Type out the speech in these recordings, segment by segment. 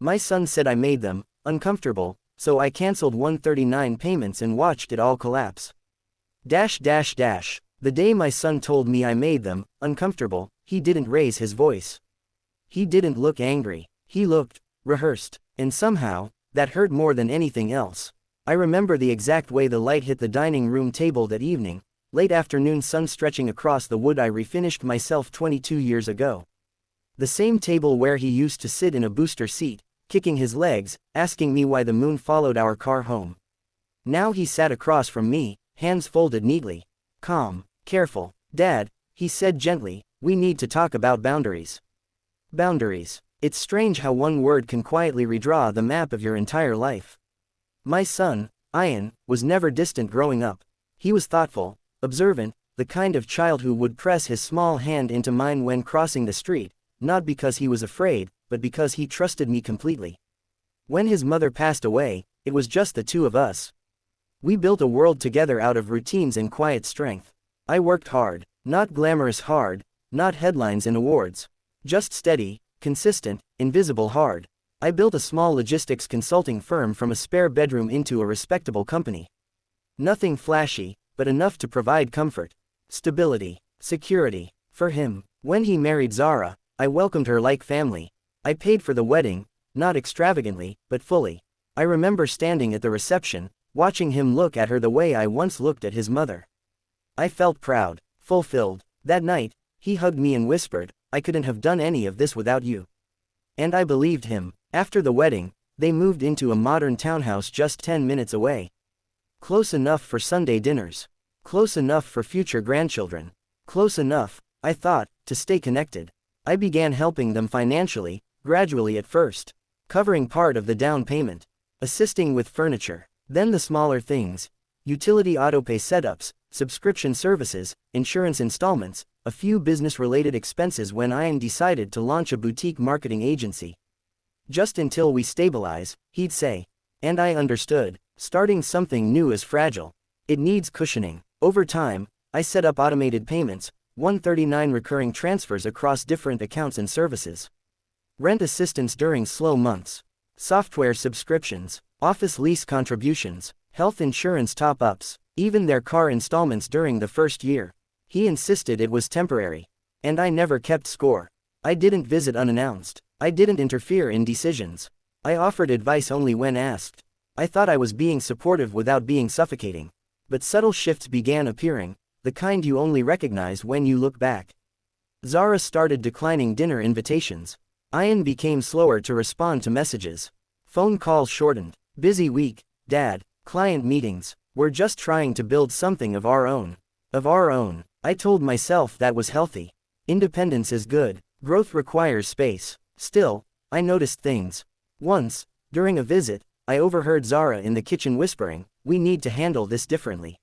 My son said I made them uncomfortable, so I canceled 139 payments and watched it all collapse. The day my son told me I made them uncomfortable, he didn't raise his voice. He didn't look angry. He looked rehearsed, and somehow, that hurt more than anything else. I remember the exact way the light hit the dining room table that evening, late afternoon sun stretching across the wood I refinished myself 22 years ago. The same table where he used to sit in a booster seat, kicking his legs, asking me why the moon followed our car home. Now he sat across from me, hands folded neatly. Calm, careful. Dad, he said gently, we need to talk about boundaries. Boundaries. It's strange how one word can quietly redraw the map of your entire life. My son, Ian, was never distant growing up. He was thoughtful, observant, the kind of child who would press his small hand into mine when crossing the street, not because he was afraid, but because he trusted me completely. When his mother passed away, it was just the two of us. We built a world together out of routines and quiet strength. I worked hard, not glamorous hard, not headlines and awards. Just steady, consistent, invisible hard. I built a small logistics consulting firm from a spare bedroom into a respectable company. Nothing flashy, but enough to provide comfort, stability, security. For him, when he married Zara, I welcomed her like family. I paid for the wedding, not extravagantly, but fully. I remember standing at the reception, watching him look at her the way I once looked at his mother. I felt proud, fulfilled. That night, he hugged me and whispered, I couldn't have done any of this without you. And I believed him. After the wedding, they moved into a modern townhouse just 10 minutes away. Close enough for Sunday dinners. Close enough for future grandchildren. Close enough, I thought, to stay connected. I began helping them financially, gradually at first. Covering part of the down payment. Assisting with furniture. Then the smaller things. Utility autopay setups, subscription services, insurance installments, a few business-related expenses when Ian decided to launch a boutique marketing agency. Just until we stabilize, he'd say. And I understood. Starting something new is fragile. It needs cushioning. Over time, I set up automated payments, 139 recurring transfers across different accounts and services. Rent assistance during slow months. Software subscriptions, office lease contributions, health insurance top-ups, even their car installments during the first year. He insisted it was temporary. And I never kept score. I didn't visit unannounced. I didn't interfere in decisions. I offered advice only when asked. I thought I was being supportive without being suffocating. But subtle shifts began appearing, the kind you only recognize when you look back. Zara started declining dinner invitations. Ian became slower to respond to messages. Phone calls shortened. Busy week, Dad. Client meetings. We're just trying to build something of our own. Of our own. I told myself that was healthy. Independence is good. Growth requires space. Still, I noticed things. Once, during a visit, I overheard Zara in the kitchen whispering, we need to handle this differently.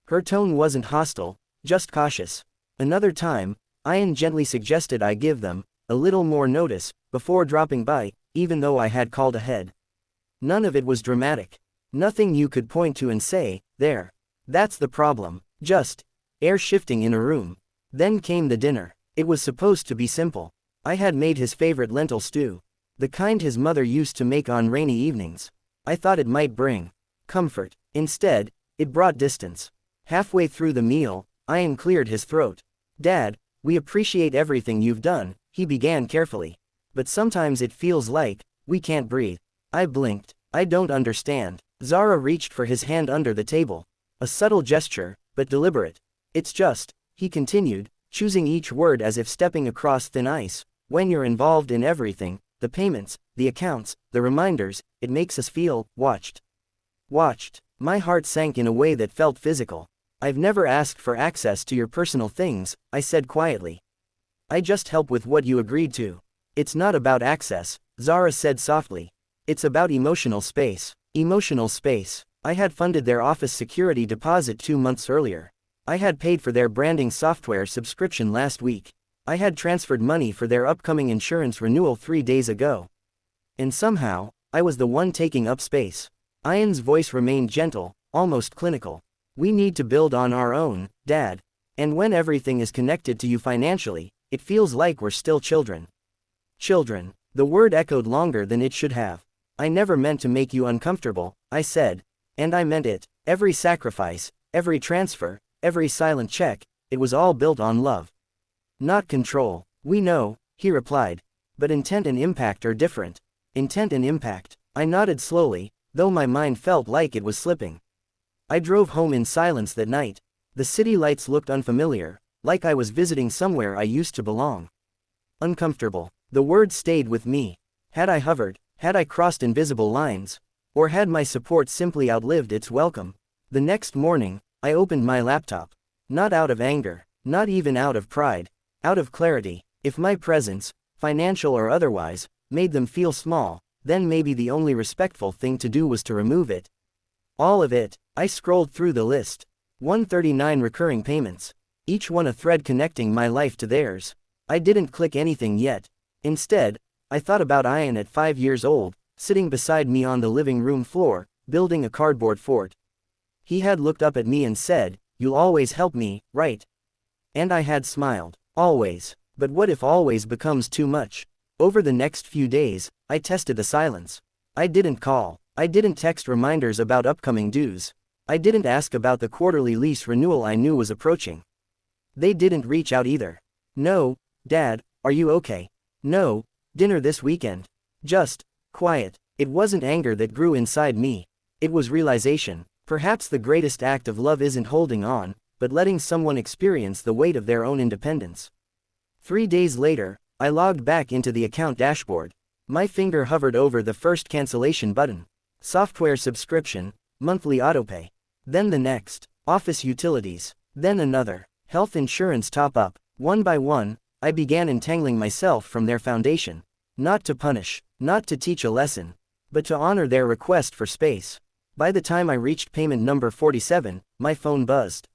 Her tone wasn't hostile, just cautious. Another time, Ian gently suggested I give them a little more notice before dropping by, even though I had called ahead. None of it was dramatic. Nothing you could point to and say, there. That's the problem. Just air shifting in a room. Then came the dinner. It was supposed to be simple. I had made his favorite lentil stew. The kind his mother used to make on rainy evenings. I thought it might bring comfort. Instead, it brought distance. Halfway through the meal, Ian cleared his throat. Dad, we appreciate everything you've done, he began carefully. But sometimes it feels like we can't breathe. I blinked. I don't understand. Zara reached for his hand under the table. A subtle gesture, but deliberate. It's just, he continued, choosing each word as if stepping across thin ice. When you're involved in everything, the payments, the accounts, the reminders, it makes us feel watched. Watched. My heart sank in a way that felt physical. I've never asked for access to your personal things, I said quietly. I just help with what you agreed to. It's not about access, Zara said softly. It's about emotional space. Emotional space. I had funded their office security deposit 2 months earlier. I had paid for their branding software subscription last week. I had transferred money for their upcoming insurance renewal 3 days ago. And somehow, I was the one taking up space. Ian's voice remained gentle, almost clinical. We need to build on our own, Dad. And when everything is connected to you financially, it feels like we're still children. Children. The word echoed longer than it should have. I never meant to make you uncomfortable, I said. And I meant it. Every sacrifice, every transfer, every silent check, it was all built on love. Not control. We know, he replied. But intent and impact are different. Intent and impact. I nodded slowly, though my mind felt like it was slipping. I drove home in silence that night. The city lights looked unfamiliar, like I was visiting somewhere I used to belong. Uncomfortable. The word stayed with me. Had I hovered, had I crossed invisible lines, or had my support simply outlived its welcome? The next morning, I opened my laptop. Not out of anger, not even out of pride, out of clarity. If my presence, financial or otherwise, made them feel small, then maybe the only respectful thing to do was to remove it. All of it. I scrolled through the list. 139 recurring payments. Each one a thread connecting my life to theirs. I didn't click anything yet. Instead, I thought about Ian at 5 years old, sitting beside me on the living room floor, building a cardboard fort. He had looked up at me and said, "You'll always help me, right?" And I had smiled. Always. But what if always becomes too much? Over the next few days, I tested the silence. I didn't call. I didn't text reminders about upcoming dues. I didn't ask about the quarterly lease renewal I knew was approaching. They didn't reach out either. No, Dad, are you okay? No, dinner this weekend. Just quiet. It wasn't anger that grew inside me. It was realization. Perhaps the greatest act of love isn't holding on, but letting someone experience the weight of their own independence. 3 days later, I logged back into the account dashboard. My finger hovered over the first cancellation button. Software subscription, monthly autopay. Then the next, office utilities. Then another, health insurance top-up. One by one, I began entangling myself from their foundation. Not to punish, not to teach a lesson, but to honor their request for space. By the time I reached payment number 47, my phone buzzed.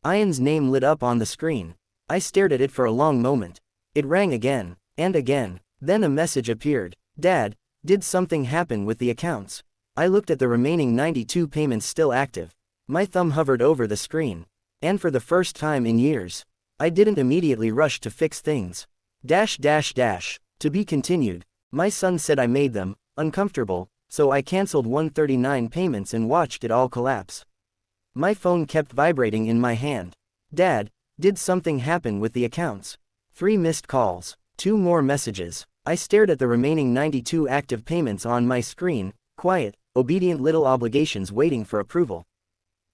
Ian's name lit up on the screen. I stared at it for a long moment. It rang again, and again. Then a message appeared. "Dad, did something happen with the accounts?" I looked at the remaining 92 payments still active. My thumb hovered over the screen. And for the first time in years, I didn't immediately rush to fix things. To be continued. My son said I made them uncomfortable, so I canceled 139 payments and watched it all collapse. My phone kept vibrating in my hand. "Dad, did something happen with the accounts?" 3 missed calls. 2 more messages. I stared at the remaining 92 active payments on my screen, quiet, obedient little obligations waiting for approval.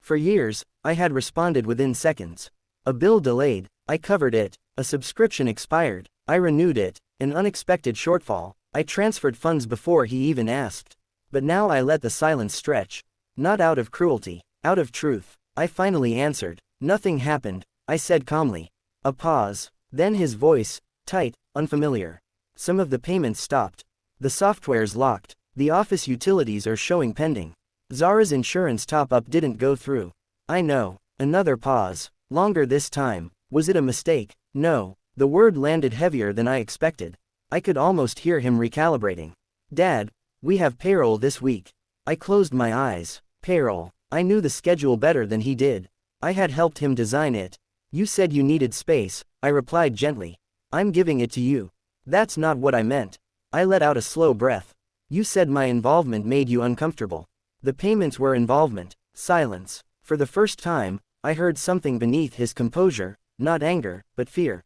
For years, I had responded within seconds. A bill delayed, I covered it. A subscription expired, I renewed it. An unexpected shortfall, I transferred funds before he even asked. But now I let the silence stretch. Not out of cruelty, out of truth. I finally answered. "Nothing happened," I said calmly. A pause. Then his voice, tight, unfamiliar. "Some of the payments stopped. The software's locked. The office utilities are showing pending. Zara's insurance top-up didn't go through." "I know." Another pause. Longer this time. Was it a mistake? No. The word landed heavier than I expected. I could almost hear him recalibrating. "Dad, we have payroll this week." I closed my eyes. Payroll. I knew the schedule better than he did. I had helped him design it. "You said you needed space," I replied gently. "I'm giving it to you." "That's not what I meant." I let out a slow breath. "You said my involvement made you uncomfortable." The payments were involvement. Silence. For the first time, I heard something beneath his composure, not anger, but fear.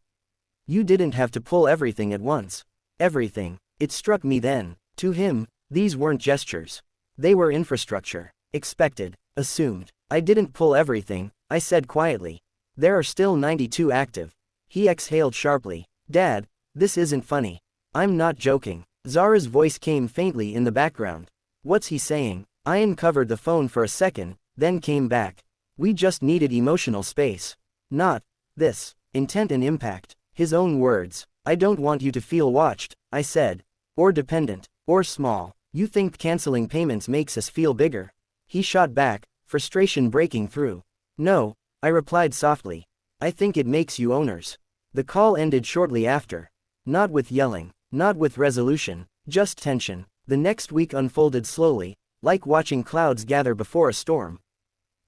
"You didn't have to pull everything at once." Everything. It struck me then. To him, these weren't gestures. They were infrastructure. Expected. Assumed. "I didn't pull everything," I said quietly. "There are still 92 active." He exhaled sharply. "Dad, this isn't funny." "I'm not joking." Zara's voice came faintly in the background. "What's he saying?" I uncovered the phone for a second, then came back. "We just needed emotional space. Not this. Intent and impact." His own words. "I don't want you to feel watched," I said. "Or dependent. Or small. You think canceling payments makes us feel bigger." He shot back, frustration breaking through. "No," I replied softly. "I think it makes you owners." The call ended shortly after. Not with yelling. Not with resolution. Just tension. The next week unfolded slowly, like watching clouds gather before a storm.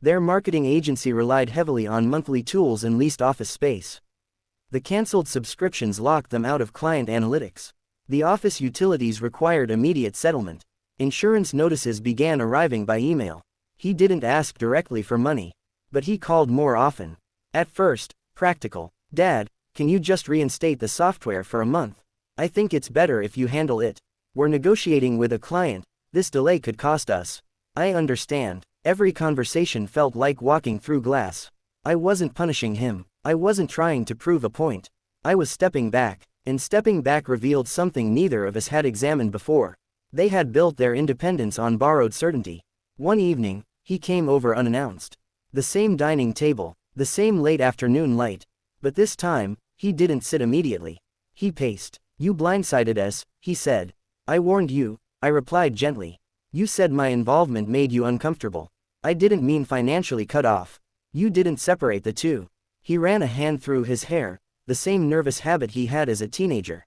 Their marketing agency relied heavily on monthly tools and leased office space. The cancelled subscriptions locked them out of client analytics. The office utilities required immediate settlement. Insurance notices began arriving by email. He didn't ask directly for money, but he called more often. At first, practical. Dad, can you just reinstate the software for a month? I think it's better if you handle it. We're negotiating with a client, this delay could cost us. I understand. Every conversation felt like walking through glass. I wasn't punishing him. I wasn't trying to prove a point. I was stepping back, and stepping back revealed something neither of us had examined before. They had built their independence on borrowed certainty. One evening, he came over unannounced. The same dining table, the same late afternoon light. But this time, he didn't sit immediately. He paced. You blindsided us, he said. I warned you, I replied gently. You said my involvement made you uncomfortable. I didn't mean financially cut off. You didn't separate the two. He ran a hand through his hair, the same nervous habit he had as a teenager.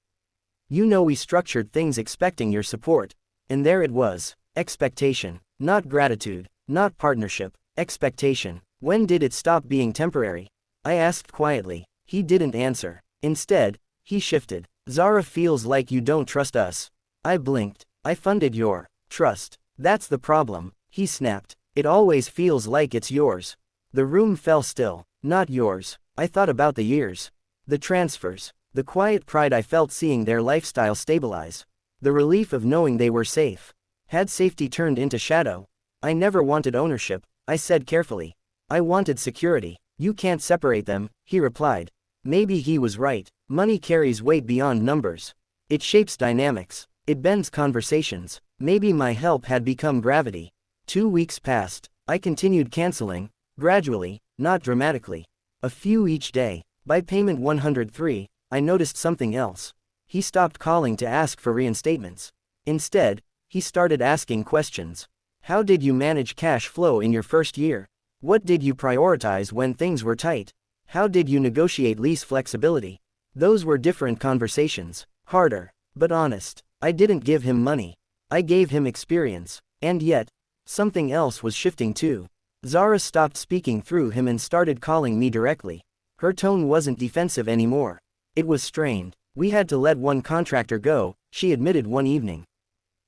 You know we structured things expecting your support. And there it was. Expectation. Not gratitude. Not partnership. Expectation. When did it stop being temporary? I asked quietly. He didn't answer. Instead, he shifted. Zara feels like you don't trust us. I blinked. I funded your trust. That's the problem, he snapped. It always feels like it's yours. The room fell still. Not yours. I thought about the years. The transfers. The quiet pride I felt seeing their lifestyle stabilize. The relief of knowing they were safe. Had safety turned into shadow? I never wanted ownership, I said carefully. I wanted security. You can't separate them, he replied. Maybe he was right. Money carries weight beyond numbers. It shapes dynamics. It bends conversations. Maybe my help had become gravity. 2 weeks passed. I continued canceling, gradually, not dramatically. A few each day. By payment 103, I noticed something else. He stopped calling to ask for reinstatements. Instead, he started asking questions. How did you manage cash flow in your first year? What did you prioritize when things were tight? How did you negotiate lease flexibility? Those were different conversations. Harder, but honest. I didn't give him money. I gave him experience. And yet, something else was shifting too. Zara stopped speaking through him and started calling me directly. Her tone wasn't defensive anymore. It was strained. We had to let one contractor go, she admitted one evening.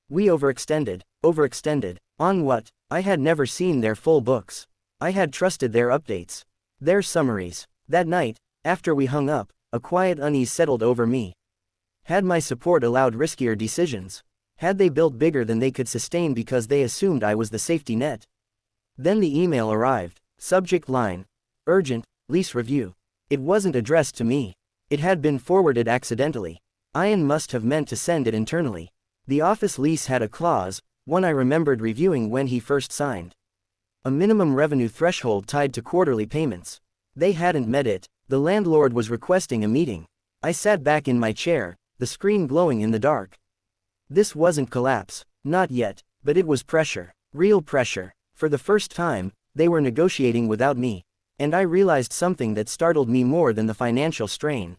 We overextended. On what? I had never seen their full books. I had trusted their updates. Their summaries. That night, after we hung up, a quiet unease settled over me. Had my support allowed riskier decisions? Had they built bigger than they could sustain because they assumed I was the safety net? Then the email arrived. Subject line. Urgent, lease review. It wasn't addressed to me. It had been forwarded accidentally. Ian must have meant to send it internally. The office lease had a clause, one I remembered reviewing when he first signed. A minimum revenue threshold tied to quarterly payments. They hadn't met it. The landlord was requesting a meeting. I sat back in my chair, the screen glowing in the dark. This wasn't collapse. Not yet, but it was pressure. Real pressure. For the first time, they were negotiating without me. And I realized something that startled me more than the financial strain.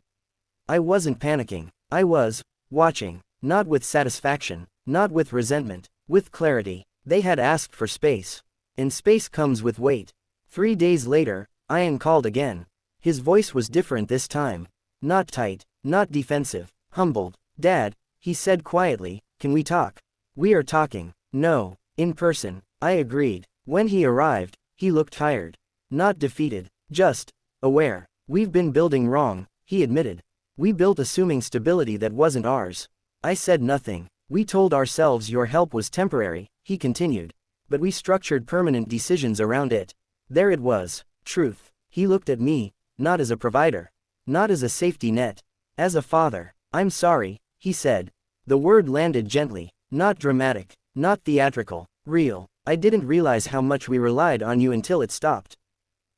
I wasn't panicking. I was watching. Not with satisfaction. Not with resentment. With clarity. They had asked for space. And space comes with weight. 3 days later, Ian called again. His voice was different this time. Not tight. Not defensive. Humbled. Dad, he said quietly, can we talk? We are talking. No. In person. I agreed. When he arrived, he looked tired. Not defeated. Just aware. We've been building wrong, he admitted. We built assuming stability that wasn't ours. I said nothing. We told ourselves your help was temporary, he continued. But we structured permanent decisions around it. There it was. Truth. He looked at me, not as a provider. Not as a safety net. As a father. I'm sorry, he said. The word landed gently. Not dramatic. Not theatrical. Real. I didn't realize how much we relied on you until it stopped.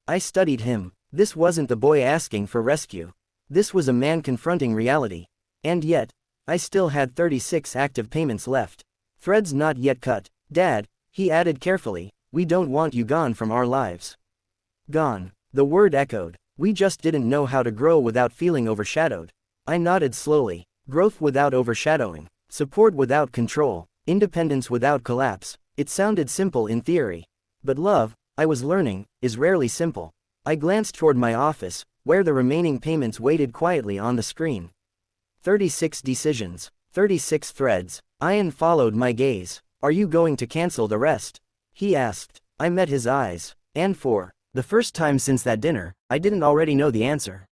I studied him. This wasn't the boy asking for rescue. This was a man confronting reality. And yet, I still had 36 active payments left. Threads not yet cut. Dad, he added carefully, we don't want you gone from our lives. Gone. The word echoed. We just didn't know how to grow without feeling overshadowed. I nodded slowly. Growth without overshadowing. Support without control. Independence without collapse. It sounded simple in theory. But love, I was learning, is rarely simple. I glanced toward my office, where the remaining payments waited quietly on the screen. 36 decisions. 36 threads. Ian followed my gaze. Are you going to cancel the rest? He asked. I met his eyes. And for the first time since that dinner, I didn't already know the answer.